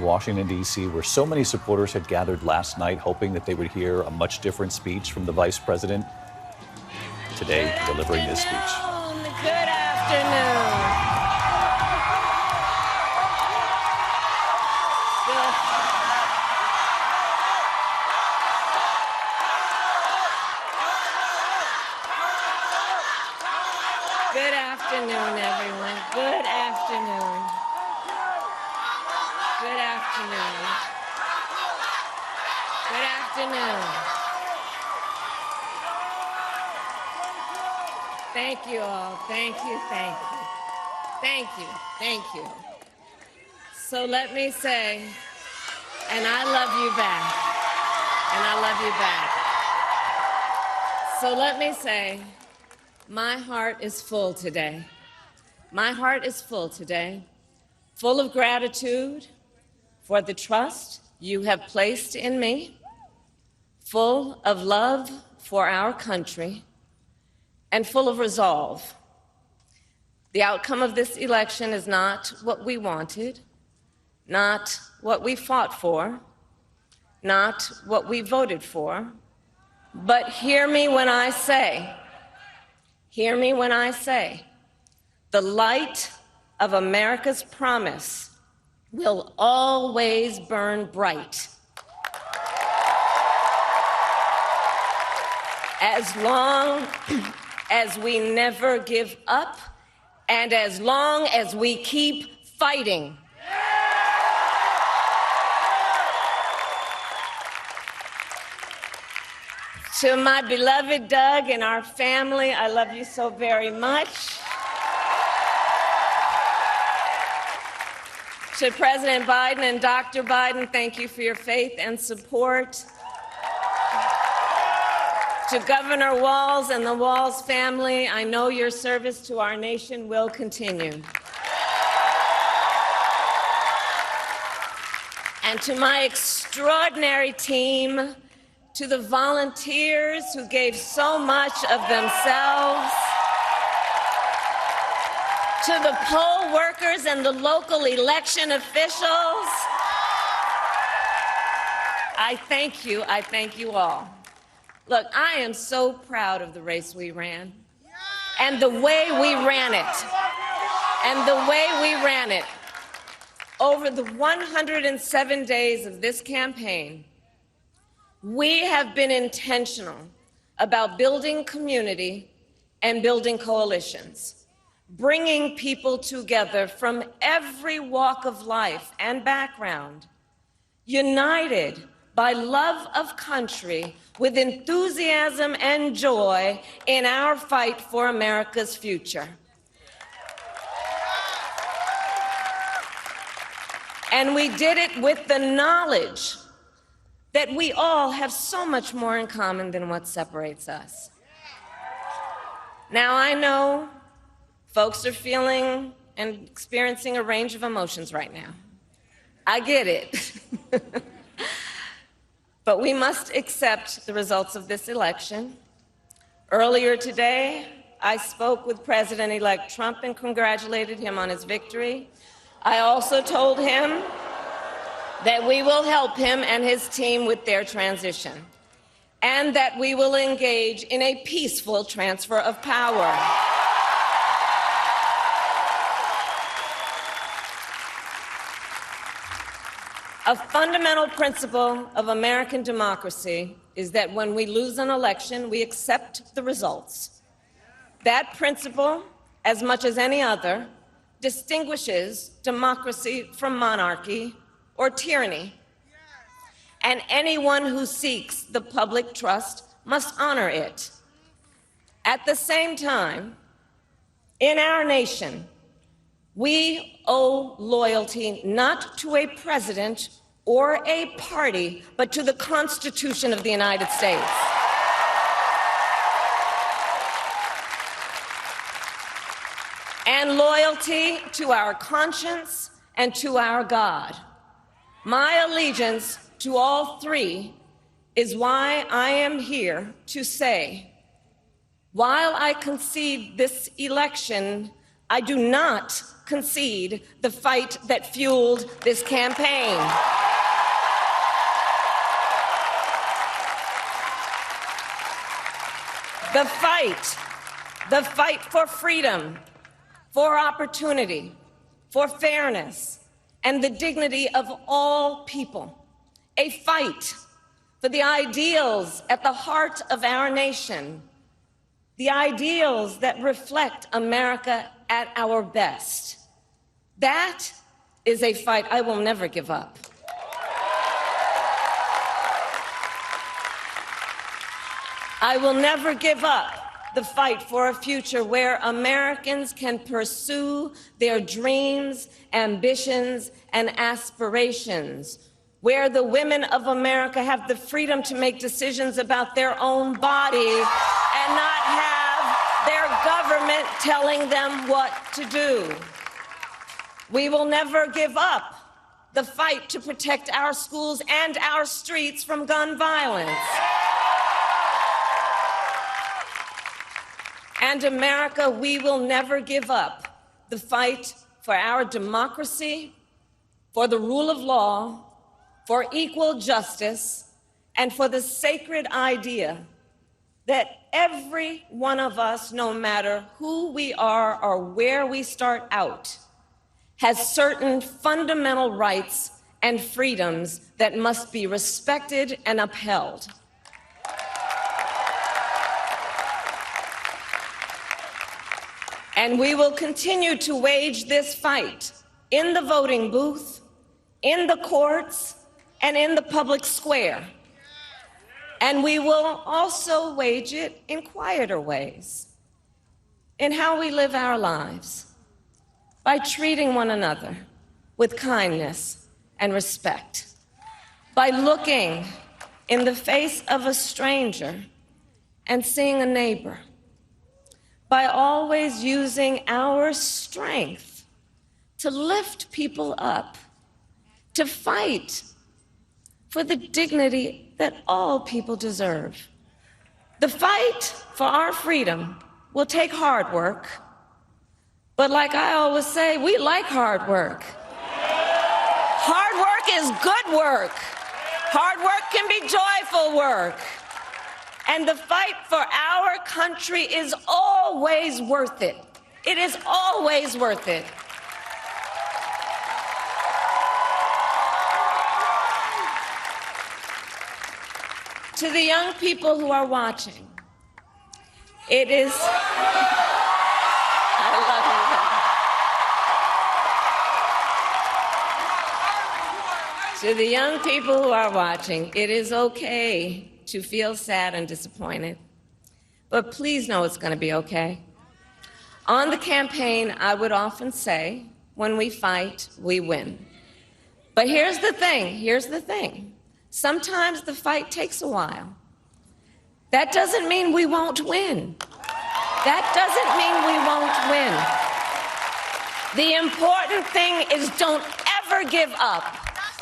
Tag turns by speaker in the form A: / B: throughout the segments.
A: Washington, D.C., where so many supporters had gathered last night hoping that they would hear a much different speech from the vice president. Today, delivering this speech.
B: Good afternoon. Good afternoon, everyone. Good afternoon. Good afternoon. Good afternoon. Thank you all. Thank you, thank you. Thank you, thank you. So let me say, and I love you back. And I love you back. So let me say, my heart is full today. My heart is full today, full of gratitude for the trust you have placed in me, full of love for our country, and full of resolve. The outcome of this election is not what we wanted, not what we fought for, not what we voted for, but hear me when I say, the light of America's promise will always burn bright. As long as we never give up, and as long as we keep fighting. To my beloved Doug and our family, I love you so very much. To President Biden and Dr. Biden, thank you for your faith and support. To Governor Walz and the Walz family, I know your service to our nation will continue. And to my extraordinary team, to the volunteers who gave so much of themselves, to the poll workers and the local election officials, I thank you all. Look, I am so proud of the race we ran and the way we ran it. Over the 107 days of this campaign, we have been intentional about building community and building coalitions, bringing people together from every walk of life and background, united by love of country with enthusiasm and joy in our fight for America's future. And we did it with the knowledge that we all have so much more in common than what separates us. Now, I know folks are feeling and experiencing a range of emotions right now. I get it. But we must accept the results of this election. Earlier today, I spoke with President-elect Trump and congratulated him on his victory. I also told him that we will help him and his team with their transition, and that we will engage in a peaceful transfer of power. A fundamental principle of American democracy is that when we lose an election, we accept the results. That principle, as much as any other, distinguishes democracy from monarchy or tyranny. And anyone who seeks the public trust must honor it. At the same time, in our nation, we owe loyalty not to a president or a party, but to the Constitution of the United States. And loyalty to our conscience and to our God. My allegiance to all three is why I am here to say, while I concede this election, I do not concede the fight that fueled this campaign. The fight for freedom, for opportunity, for fairness, and the dignity of all people. A fight for the ideals at the heart of our nation, the ideals that reflect America at our best. That is a fight I will never give up. I will never give up the fight for a future where Americans can pursue their dreams, ambitions, and aspirations, where the women of America have the freedom to make decisions about their own body and not have their government telling them what to do. We will never give up the fight to protect our schools and our streets from gun violence. And America, we will never give up the fight for our democracy, for the rule of law, for equal justice, and for the sacred idea that every one of us, no matter who we are or where we start out, has certain fundamental rights and freedoms that must be respected and upheld. And we will continue to wage this fight in the voting booth, in the courts, and in the public square. And we will also wage it in quieter ways, in how we live our lives, by treating one another with kindness and respect, by looking in the face of a stranger and seeing a neighbor, by always using our strength to lift people up, to fight for the dignity that all people deserve. The fight for our freedom will take hard work, but like I always say, we like hard work. Hard work is good work. Hard work can be joyful work. And the fight for our country is always worth it. It is always worth it. To the young people who are watching, it is... I love you. To the young people who are watching, it is okay to feel sad and disappointed, but please know it's going to be okay. On the campaign, I would often say, when we fight, we win. But here's the thing. Sometimes the fight takes a while. That doesn't mean we won't win. That doesn't mean we won't win. The important thing is don't ever give up.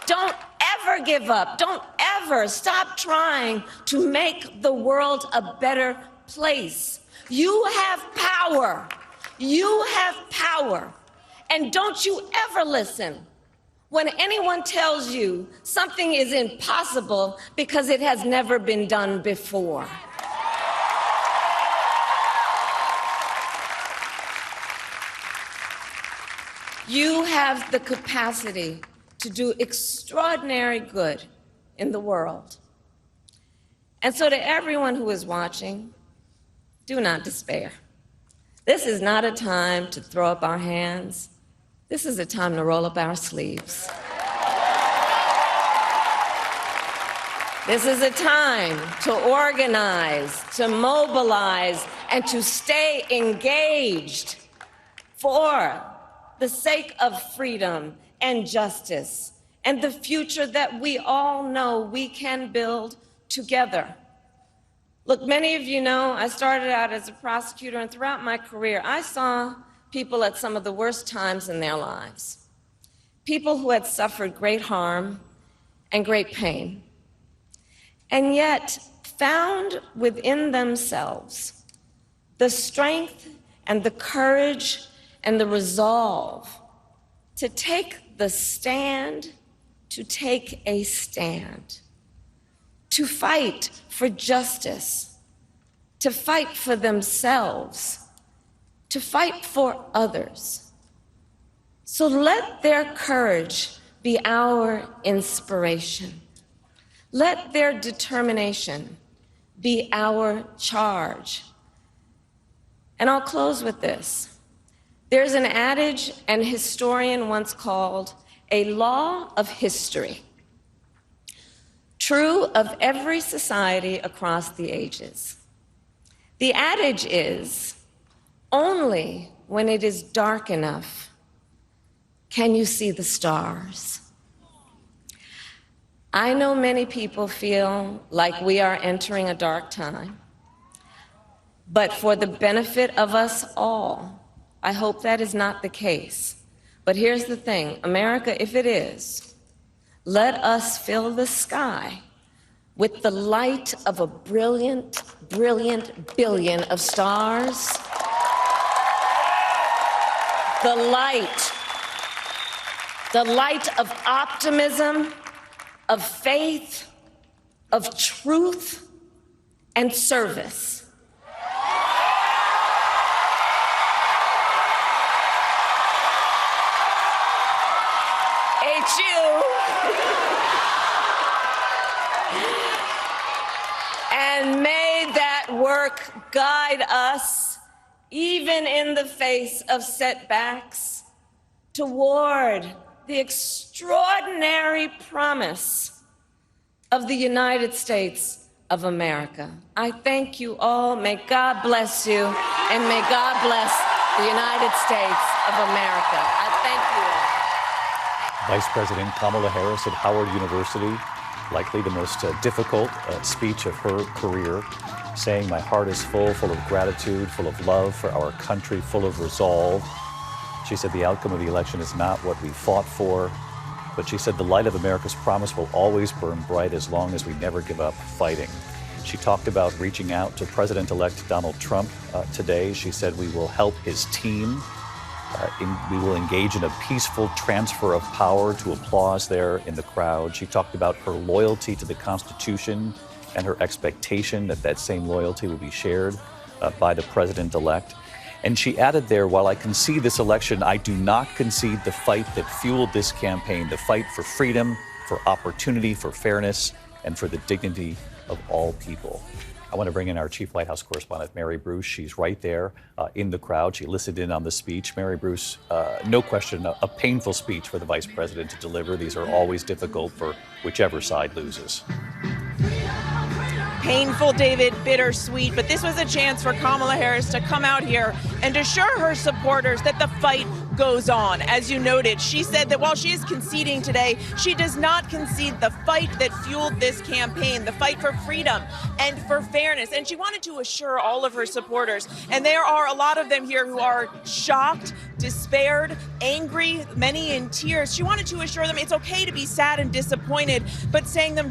B: Don't ever give up. Don't ever stop trying to make the world a better place. You have power. You have power. And don't you ever listen when anyone tells you something is impossible because it has never been done before. You have the capacity to do extraordinary good in the world. And so to everyone who is watching, do not despair. This is not a time to throw up our hands. This is a time to roll up our sleeves. This is a time to organize, to mobilize, and to stay engaged for the sake of freedom and justice and the future that we all know we can build together. Look, many of you know I started out as a prosecutor, and throughout my career, I saw people at some of the worst times in their lives. People who had suffered great harm and great pain, and yet found within themselves the strength and the courage and the resolve to take the stand, to take a stand, to fight for justice, to fight for themselves, to fight for others. So let their courage be our inspiration. Let their determination be our charge. And I'll close with this. There's an adage an historian once called a law of history, true of every society across the ages. The adage is, only when it is dark enough can you see the stars. I know many people feel like we are entering a dark time, but for the benefit of us all, I hope that is not the case. But here's the thing, America, if it is, let us fill the sky with the light of a brilliant, brilliant billion of stars. The light of optimism, of faith, of truth, and service. And may that work guide us, even in the face of setbacks, toward the extraordinary promise of the United States of America. I thank you all. May God bless you, and may God bless the United States of America. I thank you all.
A: Vice President Kamala Harris at Howard University, likely the most difficult speech of her career, saying, "My heart is full of gratitude, full of love for our country, full of resolve." She said the outcome of the election is not what we fought for, but she said the light of America's promise will always burn bright as long as we never give up fighting. She talked about reaching out to President-elect Donald Trump today. She said we will help his team. We will engage in a peaceful transfer of power, to applause there in the crowd. She talked about her loyalty to the Constitution and her expectation that that same loyalty will be shared by the president-elect. And she added there, while I concede this election, I do not concede the fight that fueled this campaign, the fight for freedom, for opportunity, for fairness, and for the dignity of all people. I want to bring in our chief White House correspondent, Mary Bruce. She's right there in the crowd. She listened in on the speech. Mary Bruce, no question, a painful speech for the vice president to deliver. These are always difficult for whichever side loses.
C: Painful, David, bittersweet, but this was a chance for Kamala Harris to come out here and assure her supporters that the fight goes on. As you noted, she said that while she is conceding today, she does not concede the fight that fueled this campaign, the fight for freedom and for fairness. And she wanted to assure all of her supporters, and there are a lot of them here who are shocked, despaired, angry, many in tears. She wanted to assure them it's okay to be sad and disappointed, but saying to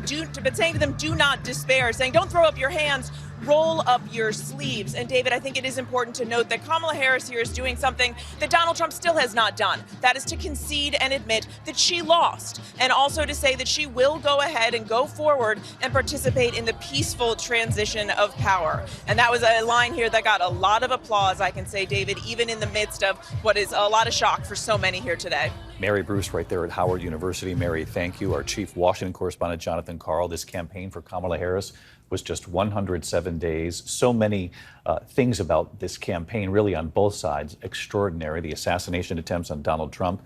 C: them, do not despair, saying don't throw up your hands, roll up your sleeves. And David, I think it is important to note that Kamala Harris here is doing something that Donald Trump still has not done. That is to concede and admit that she lost, and also to say that she will go ahead and go forward and participate in the peaceful transition of power. And that was a line here that got a lot of applause, I can say, David, even in the midst of what is a lot of shock for so many here today.
A: Mary Bruce right there at Howard University. Mary, thank you. Our chief Washington correspondent, Jonathan Karl. This campaign for Kamala Harris was just 107 days. So many things about this campaign, really on both sides, extraordinary. The assassination attempts on Donald Trump,